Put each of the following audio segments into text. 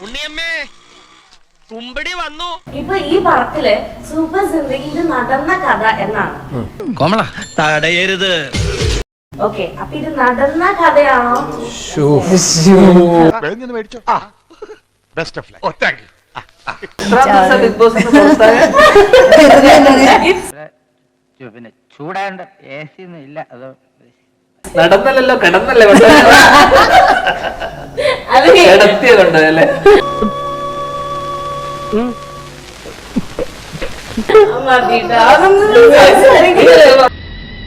ഉണ്ണിയമ്മേ തുമ്പടി വന്നു. ഇപ്പൊ ഈ പറക്കില് സൂപ്പർ സിന്ദഗിയിൽ നടന്ന കഥ എന്നാണ്. കോമള തടയരുത്. ഓക്കെ, അപ്പൊ ഇത് നടന്ന കഥയാണോ? പിന്നെ ചൂടാണ്ട് എ സി ഒന്നും ഇല്ല. അതോ നടന്നല്ലോ, കിടന്നല്ലേ കിടത്തിയതുണ്ട് അല്ലേ?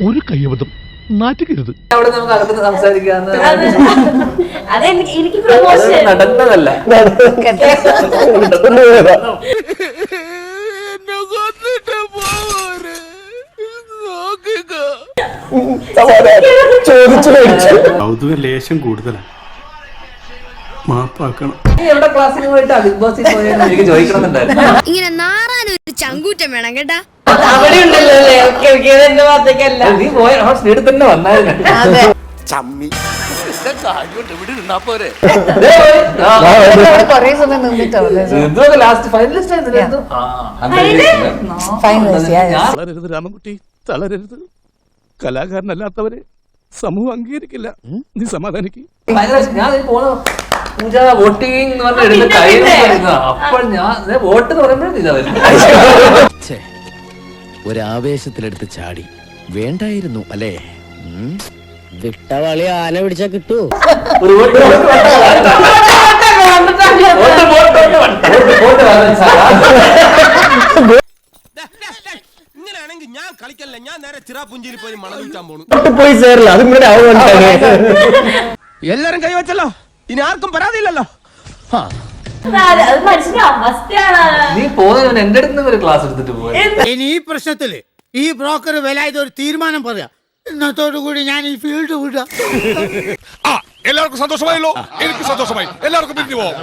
ഒരു കയ്യബദ്ധം നാറ്റുകരുത്. അവിടെ നമുക്ക് അകത്ത് സംസാരിക്കാന്ന്. എനിക്ക് നടന്നതല്ല. കൗതുക ലേശം കൂടുതലാണ്. മാപ്പാക്കണം. എവിടെ ക്ലാസ്സിന് പോയിട്ട് ബിഗ് ബോസിൽ പോയെന്ന് എനിക്ക് ചോദിക്കണമെന്നുണ്ടായിരുന്നു. ഇങ്ങനെ നാറാനൊരു ചങ്കൂറ്റം വേണം കേട്ടാ. അവിടെ ഉണ്ടല്ലോ അല്ലേ? ഓക്കെ ഓക്കെ, എന്റെ ഭാഗത്തേക്കല്ല. നീ പോയ സ്പീഡിൽ തന്നെ വന്നായിരുന്നു. ലാസ്റ്റ് ഫൈനലിസ്റ്റ് തളരരുത് രാമൻകുട്ടി, തളരരുത്. കലാകാരനല്ലാത്തവരെ സമൂഹം അംഗീകരിക്കില്ല. നീ സമാധാനിക്ക്. ഞാൻ പോണ പൂജ വോട്ടിംഗ് എന്ന് പറഞ്ഞ കഴിയുന്ന അപ്പോൾ ഞാൻ വോട്ട് എന്ന് പറയുമ്പോഴും ഇതാ ഒരാവേശത്തിലെടുത്ത് ചാടി വേണ്ടായിരുന്നു അല്ലേ? വിട്ടവളി ആന പിടിച്ചാ കിട്ടൂ. ഇങ്ങനെയാണെങ്കിൽ ഞാൻ കളിക്കല്ല, ഞാൻ നേരെ ചിറാപുഞ്ചിയിൽ പോയി മണം വിൽക്കാൻ പോണു. പോയി ചേരില്ല. അതും കൂടെ എല്ലാരും കൈവച്ചല്ലോ, ഇനി ആർക്കും പരാതിയില്ലല്ലോ. അത് മനുഷ്യന്റെ അവസ്ഥയാണ്. നീ പോകുന്നവൻ എന്റെ അടുത്ത് ഒരു ക്ലാസ് എടുത്തിട്ട് പോയി. ഇനി ഈ പ്രശ്നത്തില് ഈ ബ്രോക്കർ വിലായത് ഒരു തീരുമാനം പറയാം. ഇന്നത്തോടു കൂടി ഞാൻ ഈ ഫീൽഡ് വിടാം. എല്ലാവർക്കും സന്തോഷമായല്ലോ. എനിക്ക് സന്തോഷമായി. എല്ലാവർക്കും പിരിഞ്ഞു പോവാം.